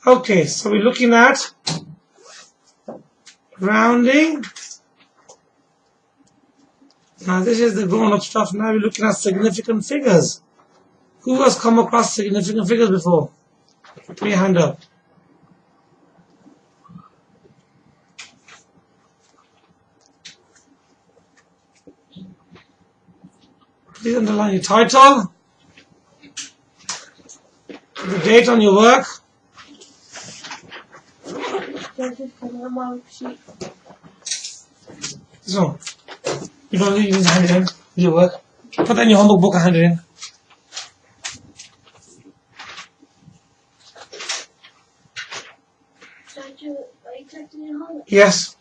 Okay, so we're looking at rounding. Now this is the grown-up stuff. Now we're looking at significant figures. Who has come across significant figures before? Put your hand up. Please underline your title, the date on your work. So, you don't need to hand it in, your work. Put that in your homework book and hand it in. Are you collecting your homework? Yes.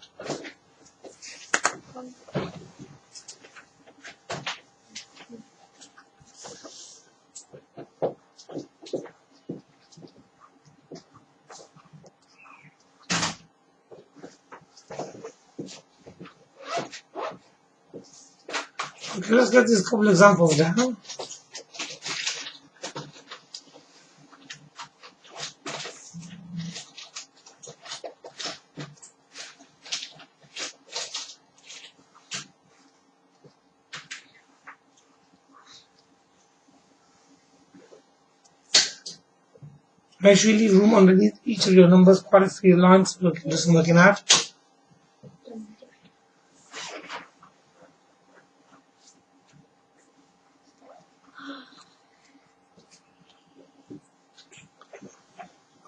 Okay, let's get these couple examples down. Make sure you leave room underneath each of your numbers, quite a few lines to do some looking at.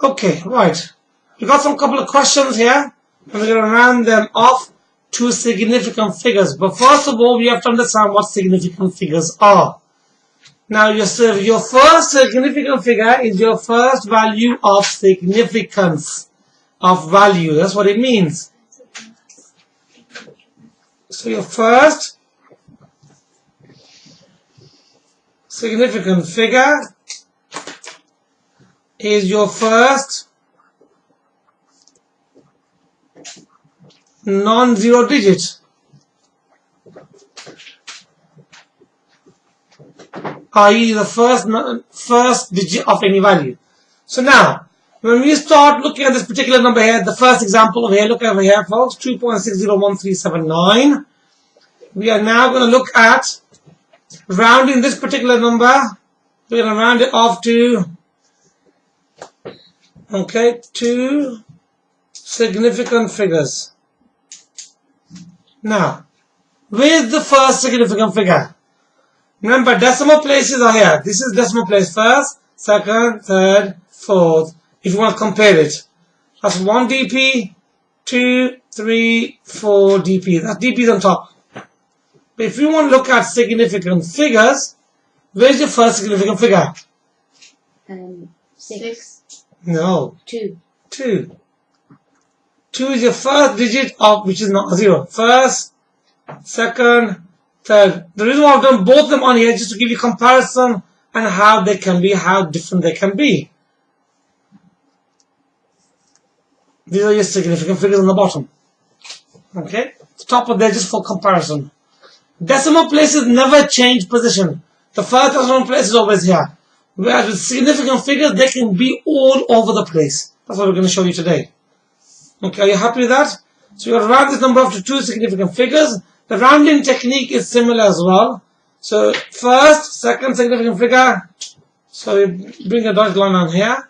Okay, right. We got some couple of questions here, and we're going to round them off to significant figures. But first of all, we have to understand what significant figures are. Now, your first significant figure is your first value of significance of value. That's what it means. So your first significant figure is your first non-zero digit, i.e. the first digit of any value. So now, when we start looking at this particular number here, the first example over here, look over here folks, 2.601379. We are now going to look at rounding this particular number. We're going to round it off to, okay, two significant figures. Now, where's the first significant figure? Remember, decimal places are here. This is decimal place, first, second, third, fourth. If you want to compare it, that's 1 dp, 2, 3, 4 dp. That dp is on top. But if you want to look at significant figures, where's your first significant figure? 6. No. 2. 2. 2 is your first digit of which is not a 0. First, second, third. The reason why I've done both of them on here is just to give you comparison and how they can be, how different they can be. These are your significant figures on the bottom. Okay? The top of there just for comparison. Decimal places never change position. The first decimal place is always here. Whereas with significant figures, they can be all over the place. That's what we're going to show you today. Okay, are you happy with that? So you're going to round this number up to two significant figures. The rounding technique is similar as well. So first, second significant figure. So you bring a dotted line on here.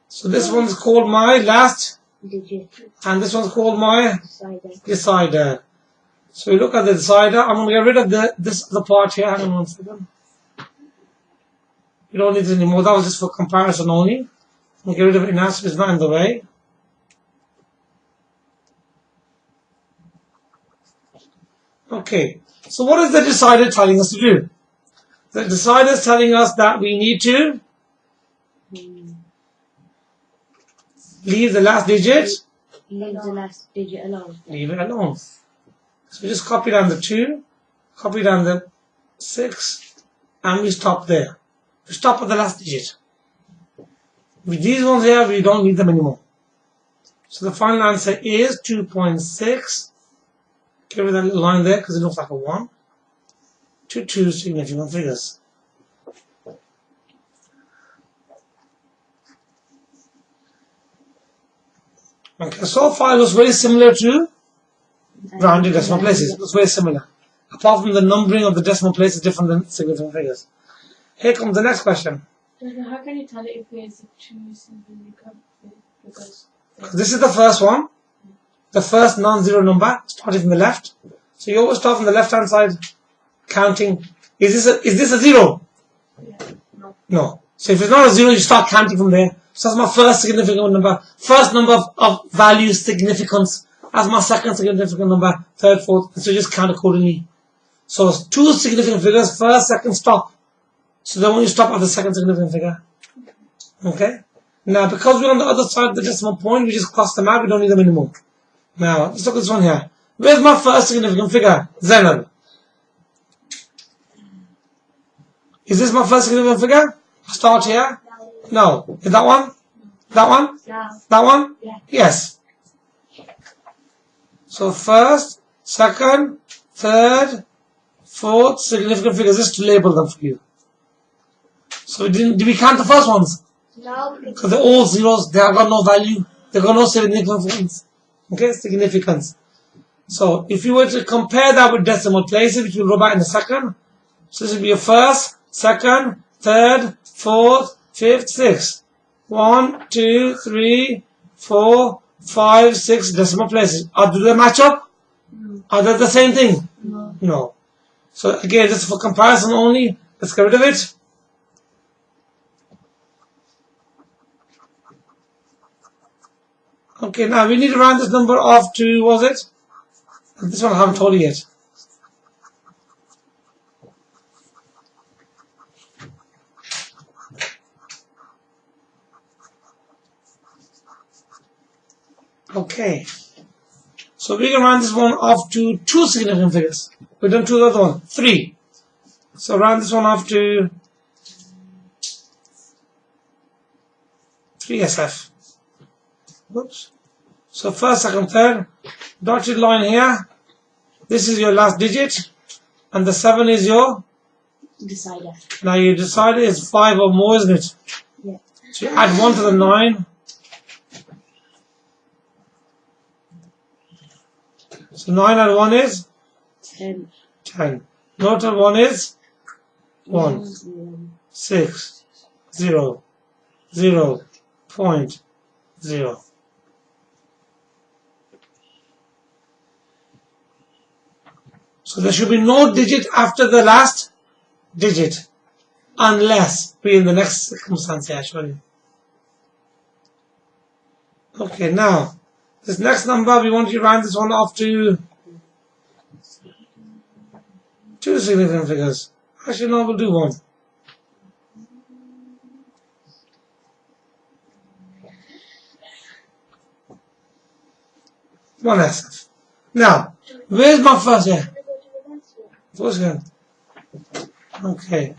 So this one's called my last Digit. and this one's called my Decider. decider. So we look at the decider. I'm going to get rid of the part here. Hang on 1 second. You don't need it anymore. That was just for comparison only. We'll get rid of it now so it's not in the way. Okay. So what is the decider telling us to do? The decider is telling us that we need to leave the last digit. Leave the last digit alone. Leave it alone. So we just copy down the 2, copy down the 6, and we stop there. We stop at the last digit. With these ones here, we don't need them anymore. So the final answer is 2.6. Get rid of that little line there because it looks like a 1. To two significant figures. Okay, so far it was very similar to rounded decimal places. It was very similar. Apart from the numbering of the decimal places different than significant figures. Here comes the next question. How can you tell if it's two significant figures? This is the first one. The first non-zero number starting from the left. So you always start from the left-hand side, counting. Is this a zero? Yeah. No. No. So if it's not a zero, you start counting from there. So that's my first significant number. First number of value significance. That's my second significant number. Third, fourth. And so just count accordingly. So it's two significant figures. First, second, stop. So then when you stop at the second significant figure. Okay? Now, because we're on the other side of the decimal point, we just cross them out. We don't need them anymore. Now, let's look at this one here. Where's my first significant figure? Zainab. Is this my first significant figure? Start here? No. Is that one? That one? No. That one? Yeah. Yes. So first, second, third, fourth significant figures. Just to label them for you. So did we count the first ones? No, Because they're all zeros. They have got no value. They've got no significance. Okay, significance. So if you were to compare that with decimal places, which we'll go back in a second. So this would be your first, second, third, fourth, fifth, sixth. 1, 2, 3, 4, 5, 6 decimal places. Do they match up? No. Are they the same thing? No. No. So again, just for comparison only, let's get rid of it. Okay, now we need to round this number off to, what was it? This one I haven't told you yet. Okay. So we can round this one off to two significant figures. We've done two of the other one. 3. So round this one off to 3 SF. Whoops. So first, second, third. Dotted line here. This is your last digit. And the 7 is your? decider. Now you decided it's 5 or more, isn't it? Yeah. So you add 1 to the 9. So 9 and 1 is? 10. 10. Total 1 is? 1. 6. 0. 0. 0.0. So there should be no digit after the last digit, unless we in the next circumstance here, actually. Okay, now this next number we want to round this one off to two significant figures. Actually, no, we'll do one. One SF. Now, where's my first here? First one. Okay.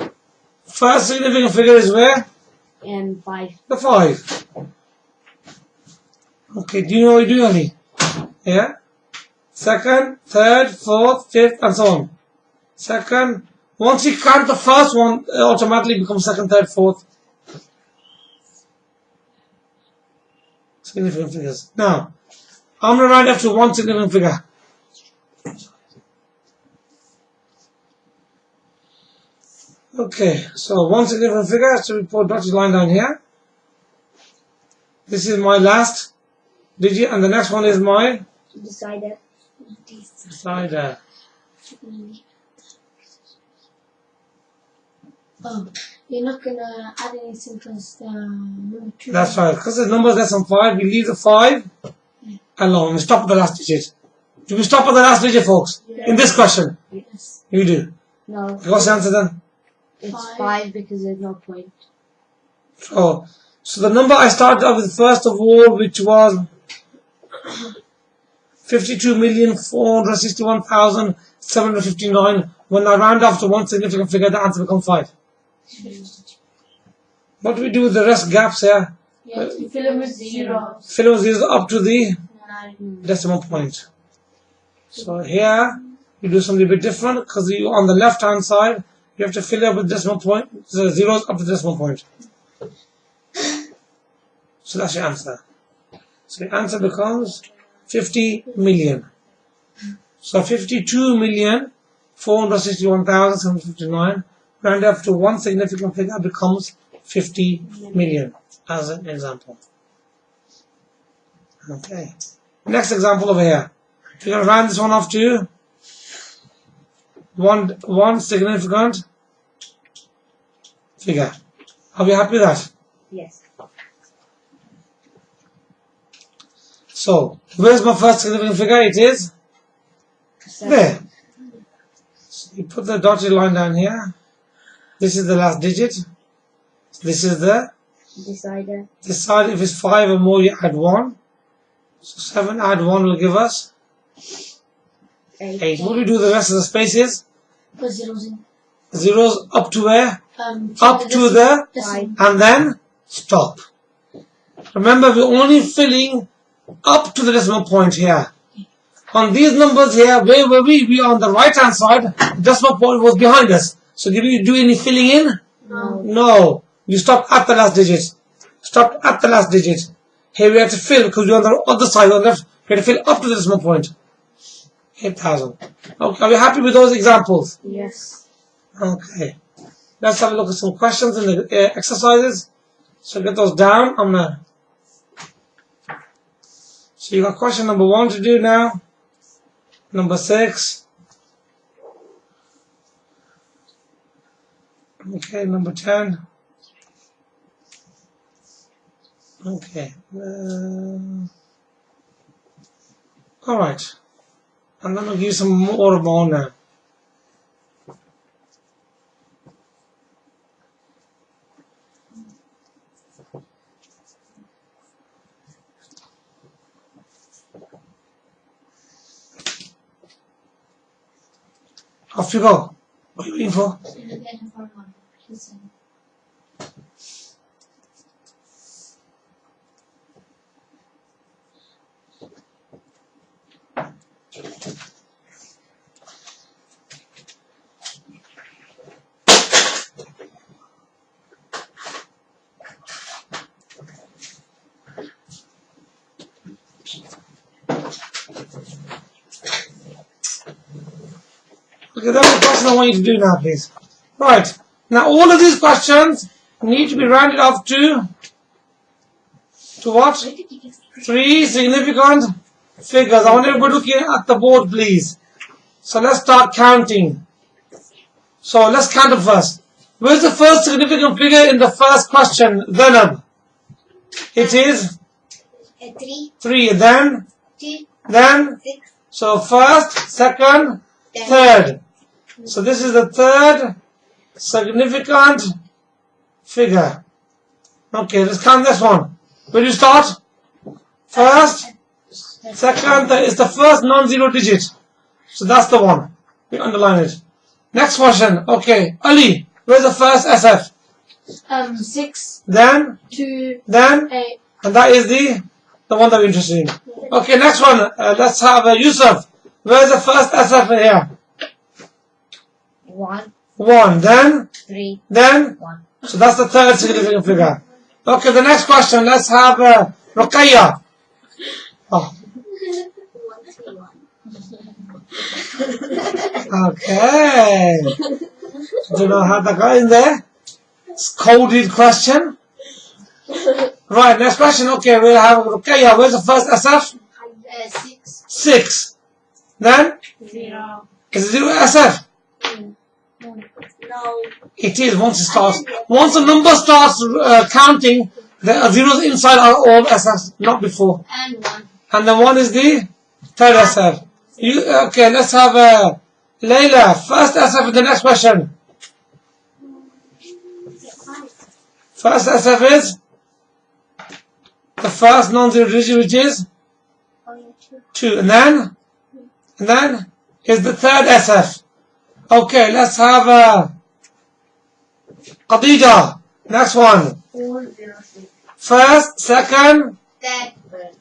First significant figure is where? 5. The 5. Okay, do you know what you're doing, Ali? Yeah? Second, third, fourth, fifth, and so on. Second, once you count the first one, it automatically becomes second, third, fourth. Significant figures. Now, I'm going to round up to one significant figure. Okay, so one significant figure, so we put a dotted line down here. This is my last digit, and the next one is my Decider. decider. Oh, you're not gonna add anything because number 2. That's right, because the number is less than 5, we leave the 5 alone. We stop at the last digit. Do we stop at the last digit, folks? In this question? Yes. You do. No. What's the answer then? It's 5. 5 because there's no point. So the number I started off with first of all, which was 52,461,759. When I round off to one significant figure, the answer becomes 5. What do we do with the rest gaps here? Yeah, you fill it with 0. Fill in zeros up to the 9. decimal point. So here, you do something a bit different, because you on the left hand side, you have to fill it up with decimal point, so the zeros up to the decimal point. So that's your answer. So the answer becomes 50 million. So 52,461,759 rounded up to one significant figure becomes 50 million as an example. Okay. Next example over here. We're going to round this one off to one significant figure. Are we happy with that? Yes. So, where's my first significant figure? It is there. So you put the dotted line down here. This is the last digit. This is the Decider. decide. If it's 5 or more, you add 1. So 7 add 1 will give us 8. What do we do with the rest of the spaces? Put zeros in. Zeros up to where? To Up to the decimal. and then stop. Remember, we're only filling up to the decimal point here. On these numbers here, where were we? We are on the right hand side. Decimal point was behind us. So did we do any filling in? No. No. You stopped at the last digit. Stopped at the last digit. Here we have to fill because we're on the other side on the left. We have to fill up to the decimal point. 8,000. Okay, are we happy with those examples? Yes. Okay. Let's have a look at some questions in the exercises. So get those down. So you got question number 1 to do now. Number 6. Okay, number 10. Okay. Alright. I'm going to give you some more of my own now. Off you go. What are you waiting for? Okay, that's the question I want you to do now, please. Right. Now, all of these questions need to be rounded off to what? 3 significant figures. I want everybody looking at the board, please. So let's start counting. So let's count them first. Where's the first significant figure in the first question, Zainab? It is 3, 3. Then, 2, then, 6, so first, second, 10. third. So this is the third significant figure. Okay, let's count this one. Where do you start? First, second, third is the first non-zero digit. So that's the one. We underline it. Next question. Okay, Ali, where's the first SF? 6, Then, 2, then, 8. and that is the one that we're interested in. Okay, next one. Let's have Yusuf. Where's the first SF here? 1, 1. Then, 3, then, 1. so that's the third significant figure. Okay, the next question. Let's have Ruqayya. Oh. Okay. Do you know how that got in there? It's coded question. Right, next question. Okay, we'll have Ruqayya. Where's the first SF? 6, 6. Then, 0. is it 0 SF? no, It is once it starts. Once the number starts counting, the zeros inside are all SF, not before. and 1. And then 1 is the third SF. Okay, let's have Layla. First SF in the next question. First SF is the first non-zero digit, which is 2. And then is the third SF. Okay, let's have Khadija. Next one. 4, 0, 6. First, second,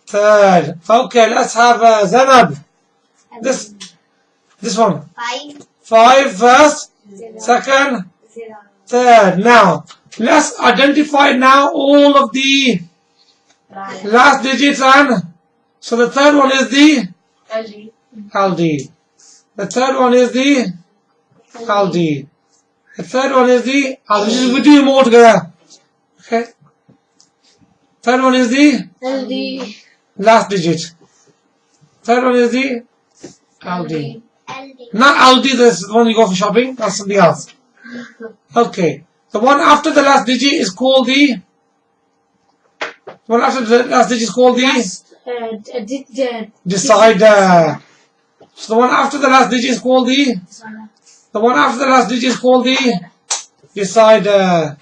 third. Okay, let's have Zainab. This one. 5, 5 first, 0, second, 0. third. Now, let's identify now all of the last digit, and so the third one is the LD. LD. The third one is the LD. The third one is the LD. We do them all together. Okay. Third one is the LD. last digit. Third one is the LD. LD. Not Aldi, that's the one you go for shopping, that's something else. Okay. The one after the last digit is called the one after the last digit is called the decider. So the one after the last digit is called the one after the last digit is called the decider.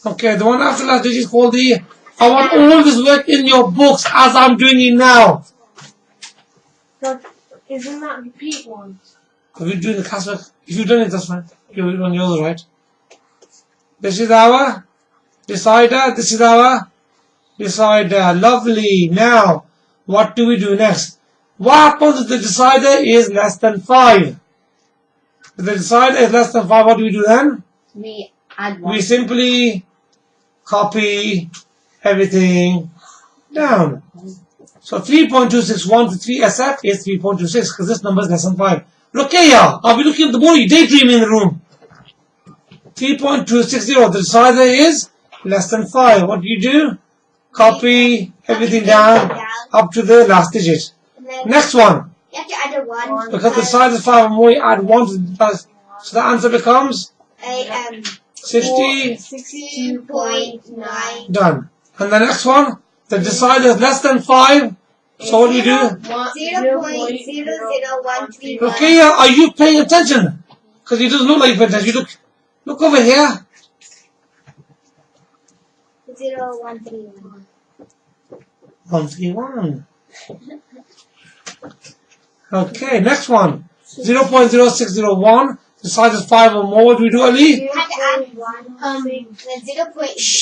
Okay, the one after the last digit is called the I want all this work in your books as I'm doing it now. But isn't that repeat ones? Because we're doing the classwork. If you've done it, that's fine. You're on yours, right? This is our decider. This is our decider. Lovely. Now, what do we do next? What happens if the decider is less than 5? If the decider is less than 5, what do we do then? We add one. We simply copy everything down. So 3.261 to 3SF is 3.26 because this number is less than 5. Look here, I'll be looking at the board, you daydreaming in the room. 3.260, the decider is less than 5. What do? Copy everything down up to the last digit. And then Next one, you have to add a 1. because the decider is 5 or more, you add 1 to the so the answer becomes 62.9. done. And the next one, the decider is less than 5. So what do you do? 0.00131. Okay, are you paying attention? Because you doesn't look like you're paying attention. You look over here. 0131. 131. Okay, next one. 0.0601. The size is 5 or more. What do we do, Ali? You have to add 1. Then 0.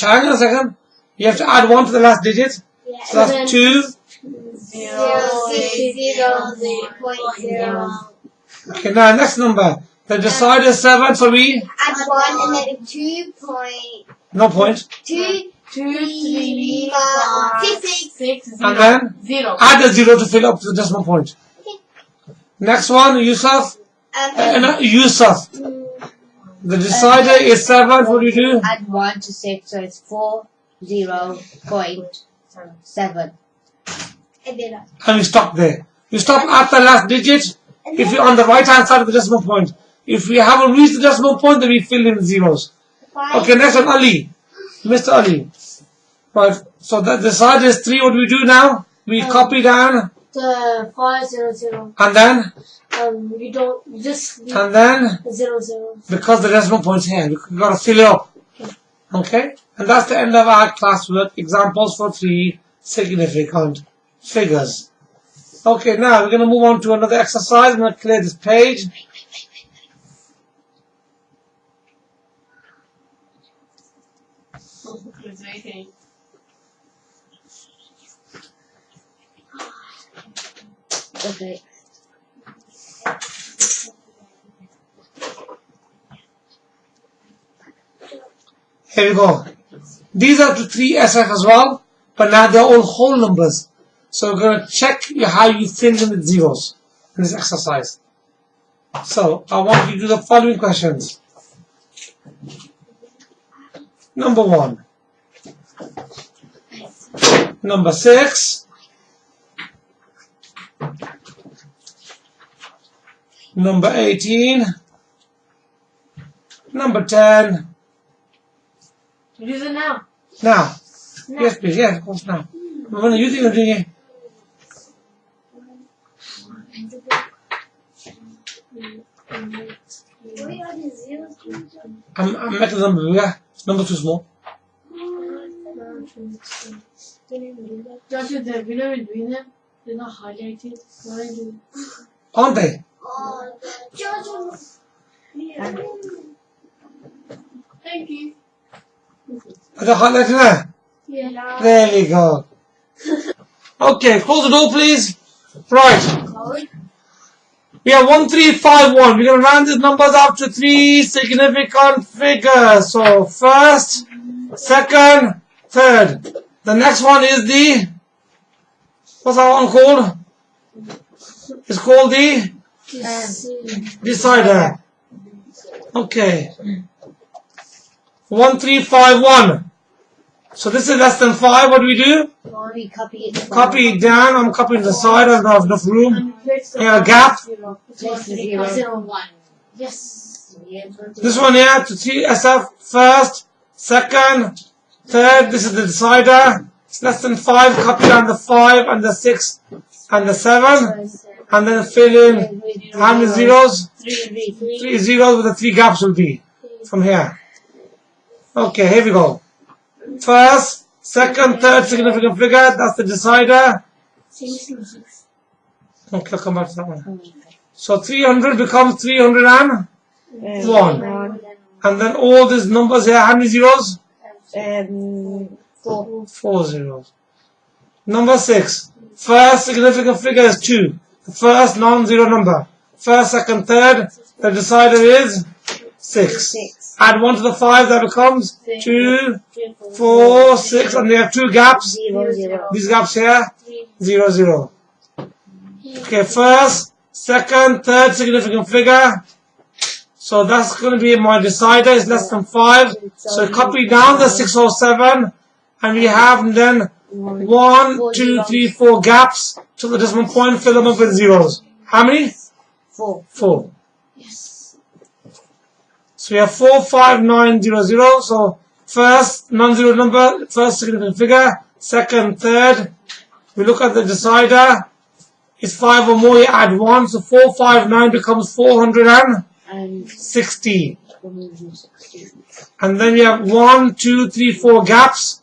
Hang on a second. You have to add 1 to the last digit. Yeah. So that's 2. 0.0. Okay, now next number. The decider is 7, so we Add 1 and then 2. no point. 2, 3, 6. And then 0. add a 0 to fill up to the decimal point. Okay. Next one, Yusuf. Yusuf. The decider is 7. What do you do? Add 1 to 6, so it's 40.7. And you stop there. You stop at the last digit if you're on the right hand side of the decimal point. If we haven't reached the decimal point, then we fill in zeros. Okay, next one, Ali. Mr. Ali. Right, so the decider is 3. What do we do now? We copy down The 500. and then, We don't just leave and then, 00. because the decimal point's here, we've got to fill it up. Okay? And that's the end of our classwork. Examples for 3 significant figures. Okay, now we're going to move on to another exercise. I'm going to clear this page. It's waiting. Okay. Here we go. These are to 3 SF as well, but now they're all whole numbers. So we're going to check how you fill in with zeros in this exercise. So I want you to do the following questions. Number 1. Number 6. Number 18. Number 10. Use it now. Now. Yes, please. Yes, of course, now. I'm going to use it. You're doing it. I'm making the number bigger. Number too small. Don't you the winner and winner? They're not highlighted. What I do? Aren't they? Thank you. Are they highlighted there? Yeah. There we go. Okay, close the door, please. Right. We have 1351. We're going to round these numbers up to 3 significant figures. So first, second, third. The next one is the, what's that one called? It's called the decider. Okay. 1, 3, 5, 1. So this is less than 5. What do we do? We copy it. Copy it down. I'm copying the side. I don't have enough room. Yeah, a gap. Place the 0. 0, 1. Yes. This one here to 3 SF. First, second, third. This is the decider. It's less than 5. Copy down the 5 and the 6 and the 7. And then fill in how many zeros? 3 zeros with the 3 gaps will be from here. Okay, here we go. First, second, third significant figure. That's the decider. Okay, I'll come back to that one. So 300 becomes 301. And then all these numbers here, how many zeros? 4 zeros. Number 6. First significant figure is 2. The first non-zero number. First, second, third. The decider is 6. Add 1 to the 5, that becomes 2, 4, 6, and they have 2 gaps. 0, 0. These gaps here, 0, 0. Okay, first, second, third significant figure. So that's going to be my decider, is less than 5. So copy down the 607, and we have then 1, 2, 3, 4 gaps to the decimal point, fill them up with zeros. How many? 4. 4. So we have 4, 5, 9, 0, 0. So first non-zero number, first significant figure, second, third. We look at the decider. It's 5 or more, you add 1. So 4, 5, 9 becomes 460. And then we have 1, 2, 3, 4 gaps.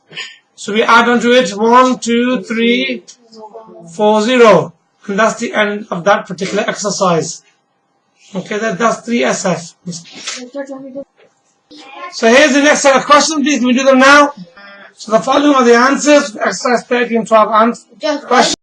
So we add onto it 1, 2, 3, 4, 0. And that's the end of that particular exercise. Okay, that's 3 SF. So here's the next set of questions. Please, can we do them now? So the following are the answers. Exercise 13, 12 answers. Question.